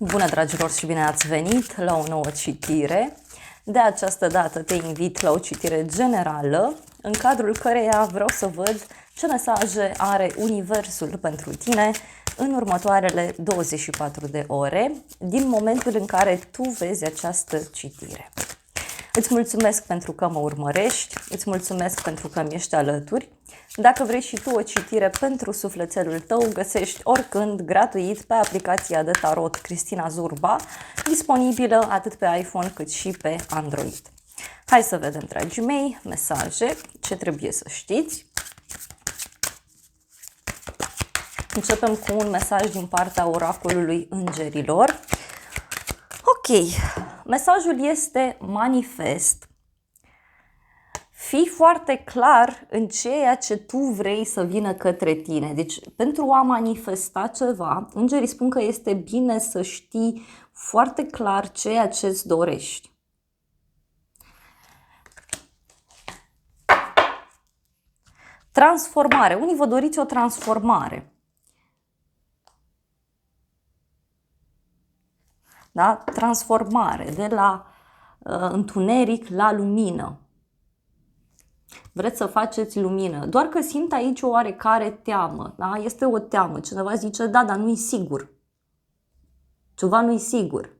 Bună, dragilor, și bine ați venit la o nouă citire. De această dată te invit la o citire generală, în cadrul căreia vreau să văd ce mesaje are Universul pentru tine în următoarele 24 de ore, din momentul în care tu vezi această citire. Îți mulțumesc pentru că mă urmărești, îți mulțumesc pentru că mi ești alături. Dacă vrei și tu o citire pentru sufletelul tău, găsești oricând gratuit pe aplicația de tarot Cristina Zurba, disponibilă atât pe iPhone cât și pe Android. Hai să vedem, dragii mei, mesaje, ce trebuie să știți. Începem cu un mesaj din partea oracolului îngerilor. Ok, mesajul este manifest. Fii foarte clar în ceea ce tu vrei să vină către tine. Deci, pentru a manifesta ceva, îngerii spun că este bine să știi foarte clar ceea ce îți dorești. Transformare. Unii vă doriți o transformare. Da? Transformare de la întuneric la lumină. Vreți să faceți lumină. Doar că simt aici o oarecare teamă. Da? Este o teamă. Cineva zice, da, dar nu-i sigur. Ceva nu-i sigur.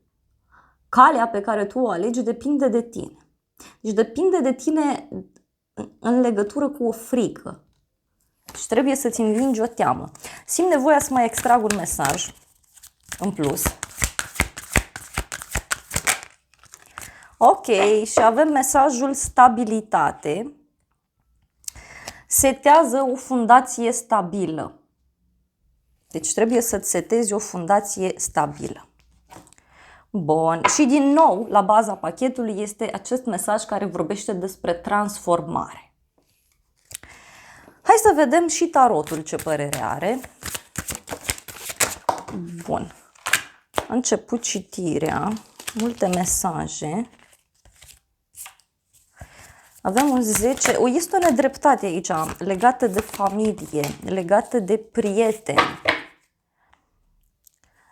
Calea pe care tu o alegi depinde de tine. Deci depinde de tine în legătură cu o frică. Și trebuie să-ți învingi o teamă. Simt nevoia să mai extrag un mesaj în plus. Ok, și avem mesajul stabilitate. Setează o fundație stabilă. Deci trebuie să-ți setezi o fundație stabilă. Bun. Și din nou, la baza pachetului este acest mesaj care vorbește despre transformare. Hai să vedem și tarotul ce părere are. Bun. A început citirea. Multe mesaje. Avem un 10. Este o nedreptate aici legată de familie, legată de prieteni.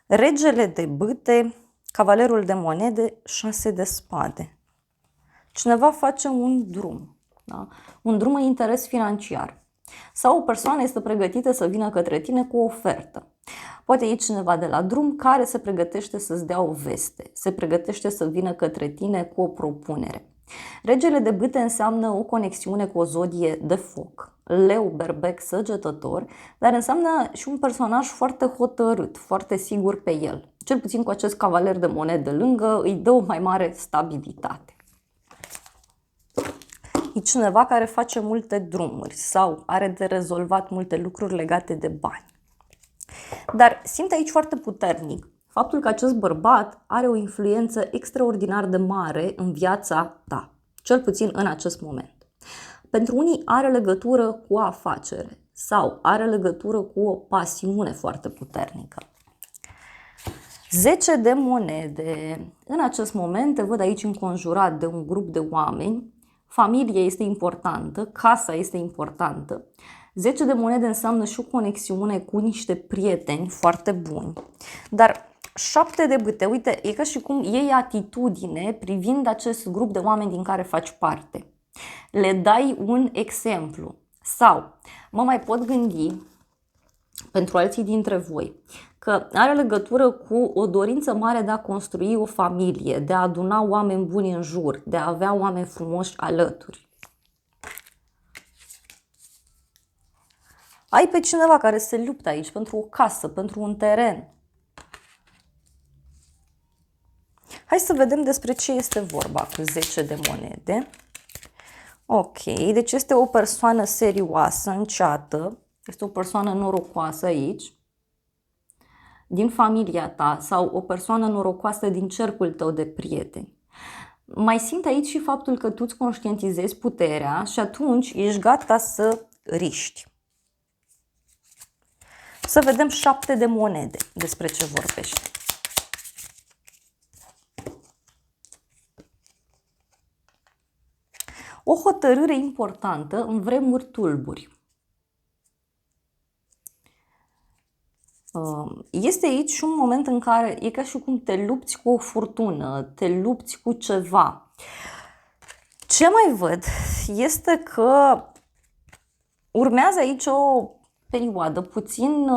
Regele de bâte, cavalerul de monede, 6 de spade. Cineva face un drum, da? Un drum în interes financiar. Sau o persoană este pregătită să vină către tine cu o ofertă. Poate e cineva de la drum care se pregătește să-ți dea o veste, se pregătește să vină către tine cu o propunere. Regele de bâte înseamnă o conexiune cu o zodie de foc, leu, berbec, săgetător, dar înseamnă și un personaj foarte hotărât, foarte sigur pe el. Cel puțin cu acest cavaler de monede lângă îi dă o mai mare stabilitate. E cineva care face multe drumuri sau are de rezolvat multe lucruri legate de bani. Dar simt aici foarte puternic faptul că acest bărbat are o influență extraordinar de mare în viața ta, cel puțin în acest moment. Pentru unii are legătură cu o afacere sau are legătură cu o pasiune foarte puternică. 10 de monede. În acest moment te văd aici înconjurat de un grup de oameni. Familia este importantă, casa este importantă. 10 de monede înseamnă și o conexiune cu niște prieteni foarte buni. Dar 7 de bâte, uite, e ca și cum iei atitudine privind acest grup de oameni din care faci parte. Le dai un exemplu. Sau mă mai pot gândi pentru alții dintre voi că are legătură cu o dorință mare de a construi o familie, de a aduna oameni buni în jur, de a avea oameni frumoși alături. Ai pe cineva care se luptă aici pentru o casă, pentru un teren. Hai să vedem despre ce este vorba cu 10 de monede. Ok, deci este o persoană serioasă, înceată, este o persoană norocoasă aici, din familia ta sau o persoană norocoasă din cercul tău de prieteni. Mai simt aici și faptul că tu îți conștientizezi puterea și atunci ești gata să riști. Să vedem 7 de monede despre ce vorbește. O hotărâre importantă în vremuri tulburi. Este aici un moment în care e ca și cum te lupți cu o furtună, te lupți cu ceva. Ce mai văd este că urmează aici o perioadă puțin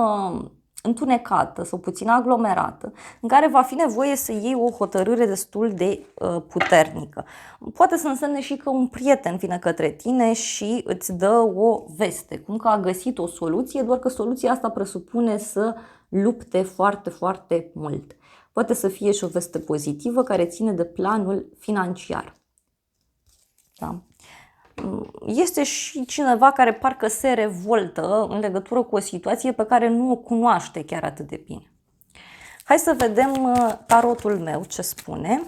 întunecată sau puțin aglomerată, în care va fi nevoie să iei o hotărâre destul de puternică. Poate să însemne și că un prieten vine către tine și îți dă o veste, cum că a găsit o soluție, doar că soluția asta presupune să lupte foarte, foarte mult. Poate să fie și o veste pozitivă care ține de planul financiar. Da? Este și cineva care parcă se revoltă în legătură cu o situație pe care nu o cunoaște chiar atât de bine. Hai să vedem tarotul meu ce spune.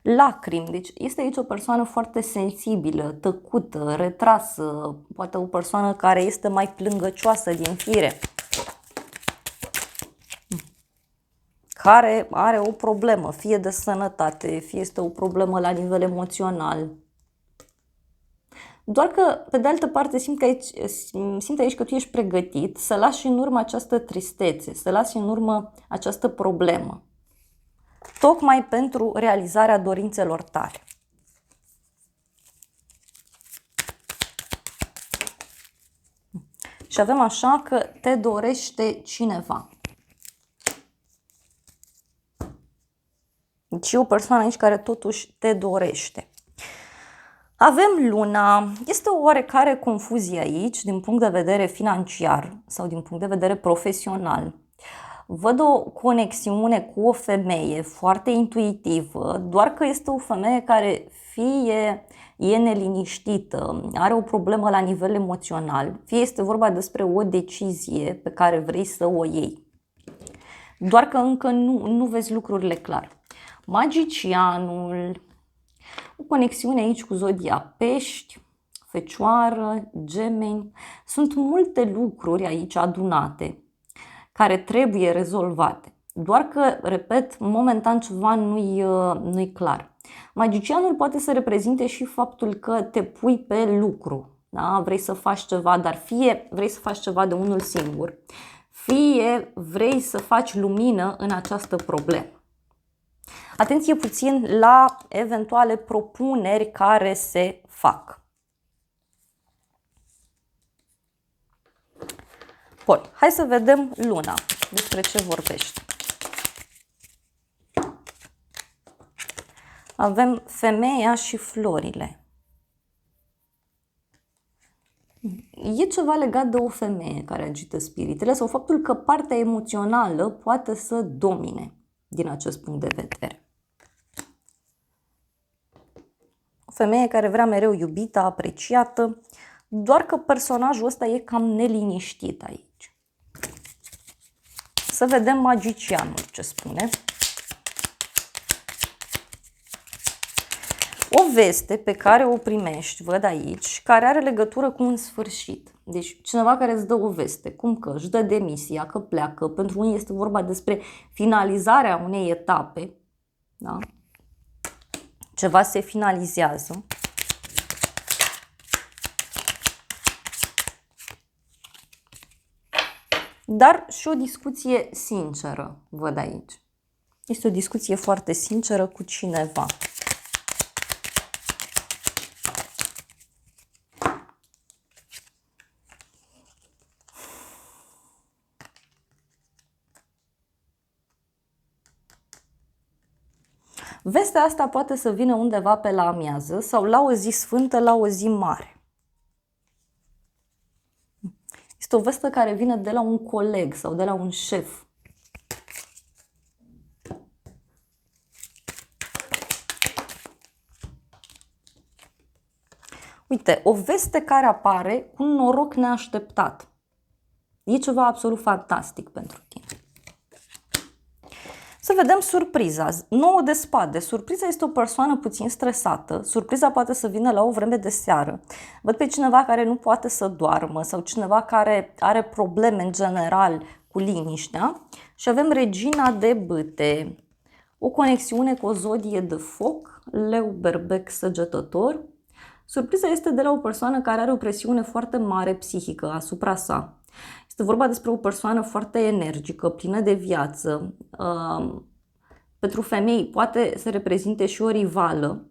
Lacrimi, deci este aici o persoană foarte sensibilă, tăcută, retrasă, poate o persoană care este mai plângăcioasă din fire, care are o problemă, fie de sănătate, fie este o problemă la nivel emoțional. Doar că, pe de altă parte, simt aici că tu ești pregătit să lași în urmă această tristețe, să lași în urmă această problemă, tocmai pentru realizarea dorințelor tale. Și avem așa că te dorește cineva. Deci e o persoană aici care totuși te dorește. Avem luna, este o oarecare confuzie aici din punct de vedere financiar sau din punct de vedere profesional. Văd o conexiune cu o femeie foarte intuitivă, doar că este o femeie care fie e neliniștită, are o problemă la nivel emoțional, fie este vorba despre o decizie pe care vrei să o iei. Doar că încă nu vezi lucrurile clar. Magicianul, o conexiune aici cu zodia Pești, Fecioară, Gemeni. Sunt multe lucruri aici adunate care trebuie rezolvate. Doar că, repet, momentan ceva nu-i clar. Magicianul poate să reprezinte și faptul că te pui pe lucru. Da? Vrei să faci ceva, dar fie vrei să faci ceva de unul singur, fie vrei să faci lumină în această problemă. Atenție puțin la eventuale propuneri care se fac. Bun, hai să vedem luna, despre ce vorbește. Avem femeia și florile. E ceva legat de o femeie care agită spiritele sau faptul că partea emoțională poate să domine din acest punct de vedere. O femeie care vrea mereu iubită, apreciată, doar că personajul ăsta e cam neliniștit aici. Să vedem magicianul ce spune. O veste pe care o primești, văd aici, care are legătură cu un sfârșit. Deci cineva care îți dă o veste, cum că își dă demisia, că pleacă. Pentru unii este vorba despre finalizarea unei etape. Da? Ceva se finalizează. Dar și o discuție sinceră, văd aici. Este o discuție foarte sinceră cu cineva. Vestea asta poate să vină undeva pe la amiază sau la o zi sfântă, la o zi mare. Este o veste care vine de la un coleg sau de la un șef. Uite, o veste care apare cu un noroc neașteptat. E ceva absolut fantastic pentru tine. Să vedem surpriza. 9 de spade. Surpriza este o persoană puțin stresată. Surpriza poate să vină la o vreme de seară. Văd pe cineva care nu poate să doarmă sau cineva care are probleme în general cu liniștea. Și avem regina de bâte. O conexiune cu o zodie de foc, leu, berbec, săgetător. Surpriza este de la o persoană care are o presiune foarte mare psihică asupra sa. Este vorba despre o persoană foarte energică, plină de viață. Pentru femei poate să reprezinte și o rivală,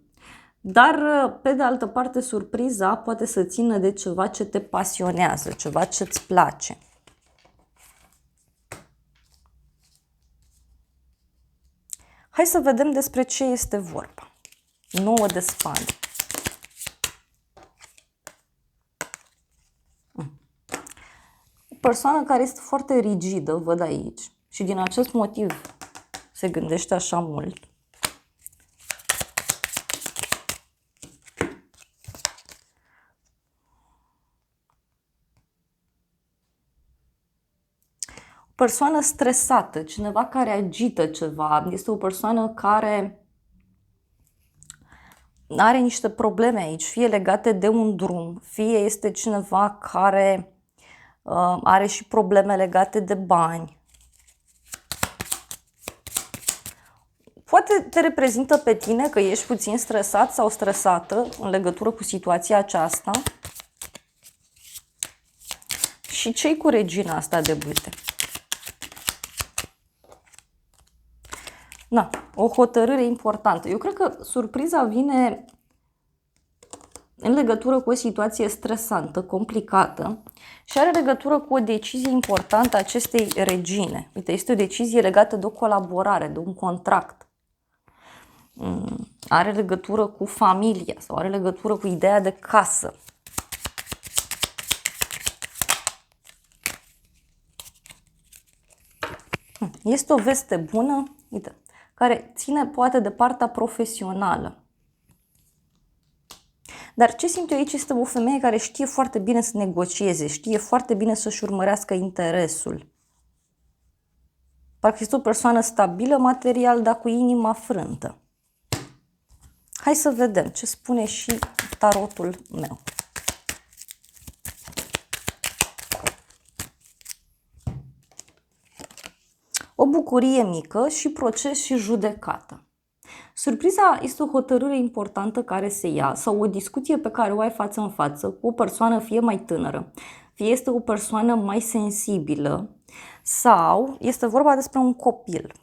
dar pe de altă parte surpriza poate să țină de ceva ce te pasionează, ceva ce îți place. Hai să vedem despre ce este vorba. 9 de spade. O persoană care este foarte rigidă, văd aici, și din acest motiv se gândește așa mult. O persoană stresată, cineva care agită ceva, este o persoană care are niște probleme aici, fie legate de un drum, fie este cineva care are și probleme legate de bani. Poate te reprezintă pe tine că ești puțin stresat sau stresată în legătură cu situația aceasta. Și ce-i cu regina asta de bâte? Na, o hotărâre importantă. Eu cred că surpriza vine în legătură cu o situație stresantă, complicată și are legătură cu o decizie importantă a acestei regine. Uite, este o decizie legată de o colaborare, de un contract. Are legătură cu familia sau are legătură cu ideea de casă. Este o veste bună, uite, care ține poate de partea profesională. Dar ce simt eu aici este o femeie care știe foarte bine să negocieze, știe foarte bine să-și urmărească interesul. Parcă este o persoană stabilă material, dar cu inima frântă. Hai să vedem ce spune și tarotul meu. O bucurie mică și proces și judecată. Surpriza este o hotărâre importantă care se ia sau o discuție pe care o ai față în față cu o persoană fie mai tânără, fie este o persoană mai sensibilă sau este vorba despre un copil.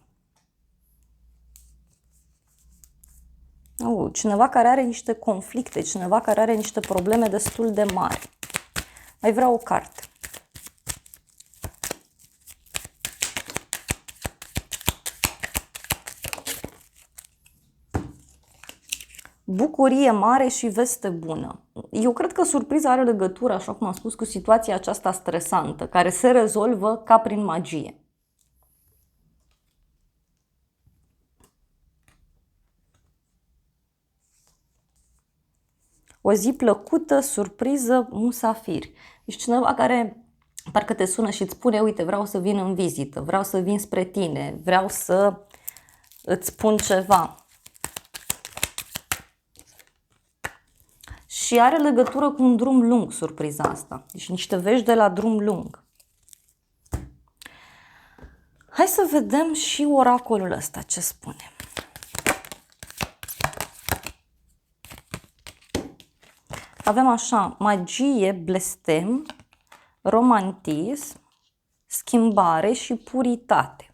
Cineva care are niște conflicte, cineva care are niște probleme destul de mari. Mai vreau o carte. Bucurie mare și veste bună. Eu cred că surpriza are legătură, așa cum am spus, cu situația aceasta stresantă, care se rezolvă ca prin magie. O zi plăcută, surpriză, musafir. Ești cineva care parcă te sună și îți spune, uite, vreau să vin în vizită, vreau să vin spre tine, vreau să îți spun ceva. Și are legătură cu un drum lung, surpriza asta. Deci niște vești de la drum lung. Hai să vedem și oracolul ăsta ce spune. Avem așa, magie, blestem, romantism, schimbare și puritate.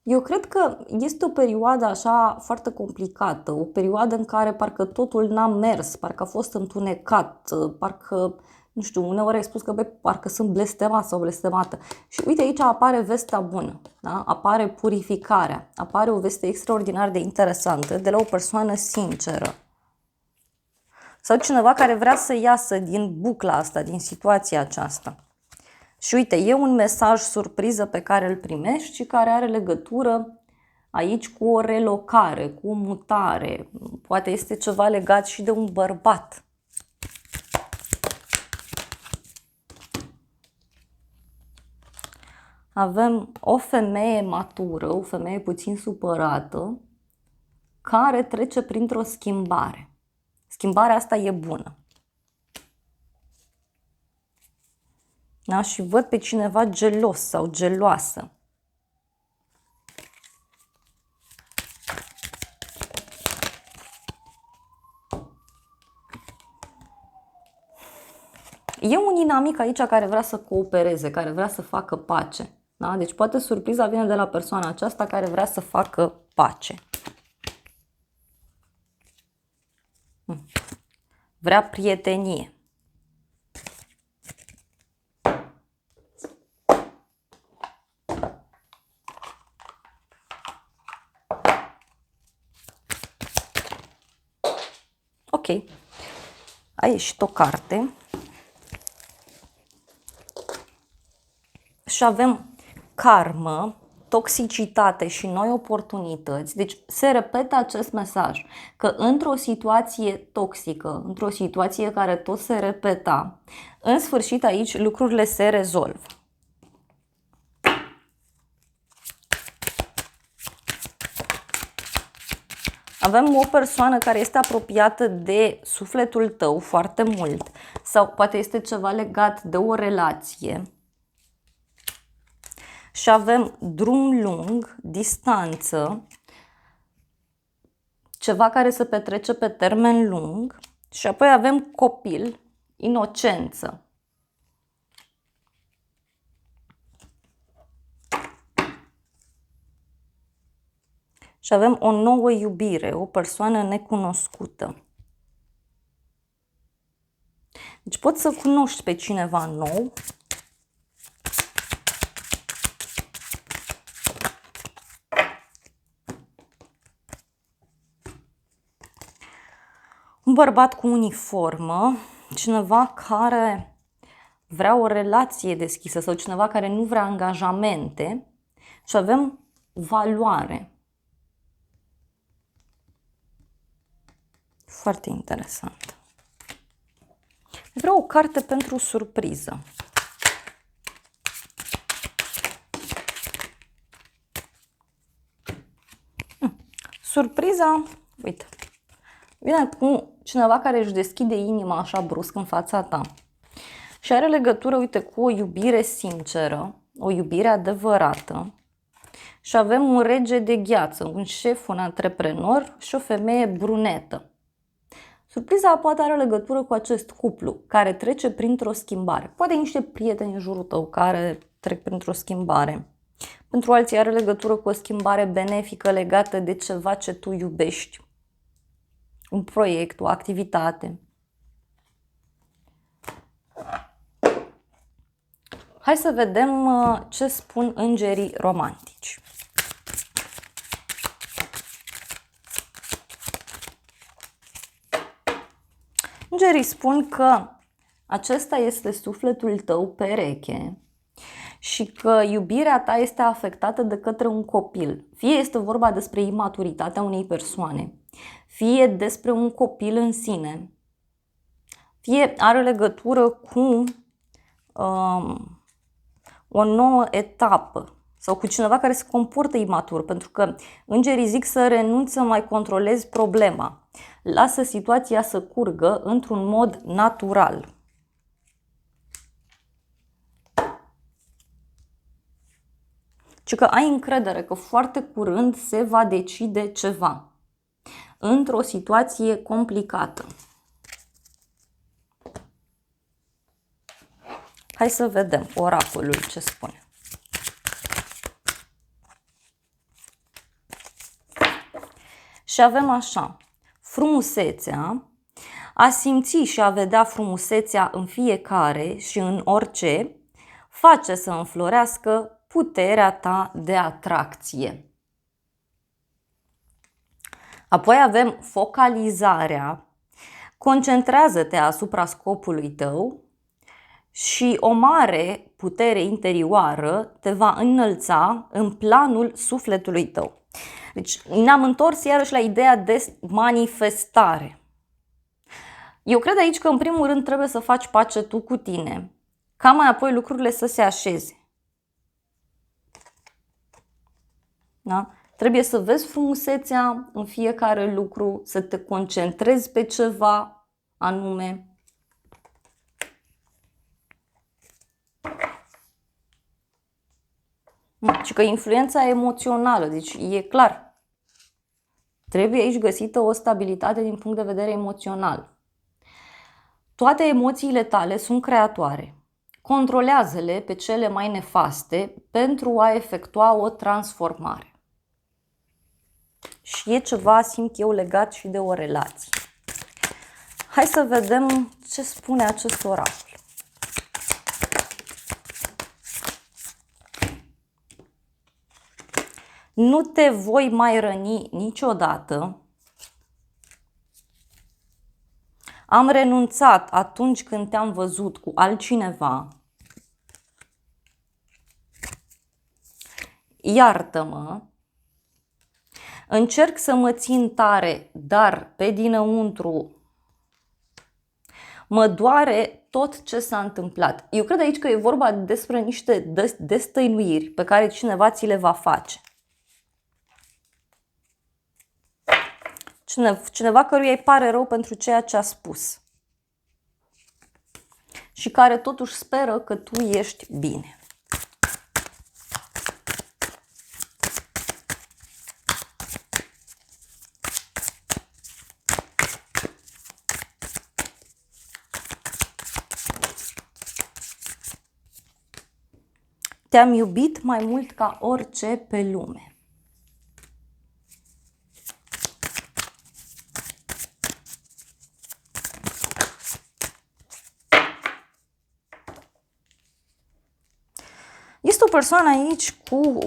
Eu cred că este o perioadă așa foarte complicată, o perioadă în care parcă totul n-a mers, parcă a fost întunecat, parcă, nu știu, uneori ai spus că parcă sunt blestemat sau blestemată. Și uite, aici apare vestea bună, da? Apare purificarea, apare o veste extraordinar de interesantă de la o persoană sinceră. Sau cineva care vrea să iasă din bucla asta, din situația aceasta. Și uite, e un mesaj surpriză pe care îl primești și care are legătură aici cu o relocare, cu o mutare. Poate este ceva legat și de un bărbat. Avem o femeie matură, o femeie puțin supărată, care trece printr-o schimbare. Schimbarea asta e bună. Da? Și văd pe cineva gelos sau geloasă. inamic aici care vrea să coopereze, care vrea să facă pace. Da? Deci poate surpriza vine de la persoana aceasta care vrea să facă pace. Vrea prietenie. Ok. A ieșit o carte. Și avem karmă, toxicitate și noi oportunități. Deci se repetă acest mesaj că într-o situație toxică, într-o situație care tot se repeta, în sfârșit aici lucrurile se rezolvă. Avem o persoană care este apropiată de sufletul tău foarte mult sau poate este ceva legat de o relație. Și avem drum lung, distanță, ceva care se petrece pe termen lung și apoi avem copil, inocență. Și avem o nouă iubire, o persoană necunoscută. Deci poți să cunoști pe cineva nou. Un bărbat cu uniformă, cineva care vrea o relație deschisă sau cineva care nu vrea angajamente și avem valoare. Foarte interesant. Vreau o carte pentru surpriză. Surpriza, uite, vine cu cineva care își deschide inima așa brusc în fața ta și are legătură, uite, cu o iubire sinceră, o iubire adevărată și avem un rege de gheață, un șef, un antreprenor și o femeie brunetă. Surpriza poate are legătură cu acest cuplu care trece printr-o schimbare. Poate niște prieteni în jurul tău care trec printr-o schimbare. Pentru alții are legătură cu o schimbare benefică legată de ceva ce tu iubești. Un proiect, o activitate. Hai să vedem ce spun îngerii romantici. Îngerii spun că acesta este sufletul tău pereche și că iubirea ta este afectată de către un copil. Fie este vorba despre imaturitatea unei persoane, fie despre un copil în sine, fie are legătură cu o nouă etapă sau cu cineva care se comportă imatur, pentru că îngerii zic să renunți să mai controlezi problema. Lasă situația să curgă într-un mod natural. Și că ai încredere că foarte curând se va decide ceva într-o situație complicată. Hai să vedem oracolul ce spune. Și avem așa, frumusețea, a simți și a vedea frumusețea în fiecare și în orice, face să înflorească puterea ta de atracție. Apoi avem focalizarea, concentrează-te asupra scopului tău și o mare putere interioară te va înălța în planul sufletului tău. Deci ne-am întors iarăși la ideea de manifestare. Eu cred aici că în primul rând trebuie să faci pace tu cu tine, ca mai apoi lucrurile să se așeze. Da? Trebuie să vezi frumusețea în fiecare lucru, să te concentrezi pe ceva anume. Și că influența emoțională, deci e clar, trebuie aici găsită o stabilitate din punct de vedere emoțional. Toate emoțiile tale sunt creatoare. Controlează-le pe cele mai nefaste pentru a efectua o transformare. Și e ceva, simt eu, legat și de o relație. Hai să vedem ce spune acest oracol. Nu te voi mai răni niciodată. Am renunțat atunci când te-am văzut cu altcineva. Iartă-mă. Încerc să mă țin tare, dar pe dinăuntru mă doare tot ce s-a întâmplat. Eu cred aici că e vorba despre niște destăinuiri pe care cineva ți le va face. Cineva căruia îi pare rău pentru ceea ce a spus. Și care totuși speră că tu ești bine. Te-am iubit mai mult ca orice pe lume. Este o persoană aici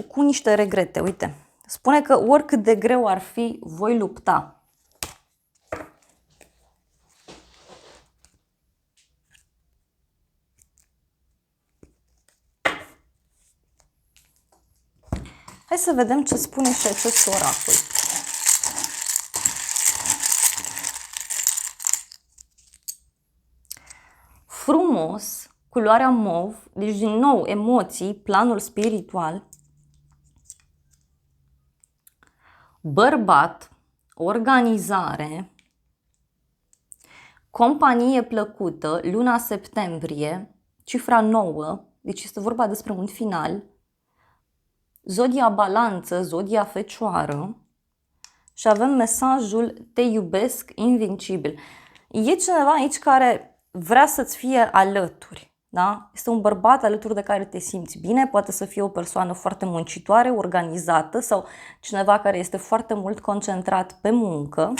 cu niște regrete, uite. Spune că oricât de greu ar fi, voi lupta. Hai să vedem ce spune și acest oracol. Frumos, culoarea mov, deci din nou emoții, planul spiritual, bărbat, organizare, companie plăcută, luna septembrie, cifra 9, deci este vorba despre un final, zodia balanță, zodia fecioară și avem mesajul te iubesc invincibil. E cineva aici care vrea să-ți fie alături. Da? Este un bărbat alături de care te simți bine, poate să fie o persoană foarte muncitoare, organizată sau cineva care este foarte mult concentrat pe muncă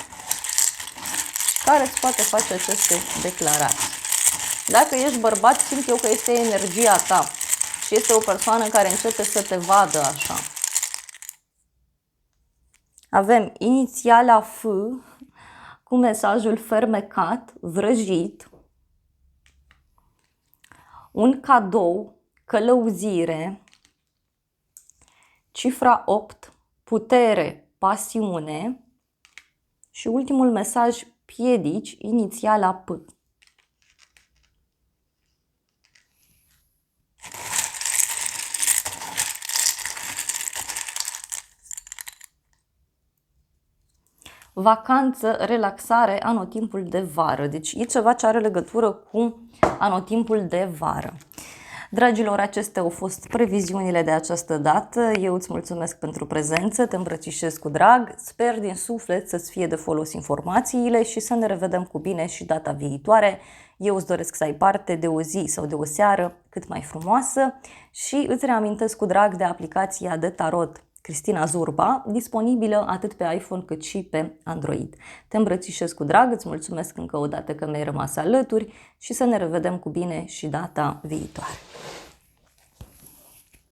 și care îți poate face aceste declarații. Dacă ești bărbat, simt eu că este energia ta și este o persoană care începe să te vadă așa. Avem inițiala F cu mesajul fermecat, vrăjit, un cadou, călăuzire, cifra 8, putere, pasiune și ultimul mesaj, piedici, inițiala P. Vacanță, relaxare, anotimpul de vară. Deci e ceva ce are legătură cu anotimpul de vară. Dragilor, acestea au fost previziunile de această dată. Eu îți mulțumesc pentru prezență, te îmbrățișez cu drag. Sper din suflet să-ți fie de folos informațiile și să ne revedem cu bine și data viitoare. Eu îți doresc să ai parte de o zi sau de o seară cât mai frumoasă și îți reamintesc cu drag de aplicația de tarot Cristina Zurba, disponibilă atât pe iPhone cât și pe Android. Te îmbrățișez cu drag, îți mulțumesc încă o dată că mi-ai rămas alături și să ne revedem cu bine și data viitoare.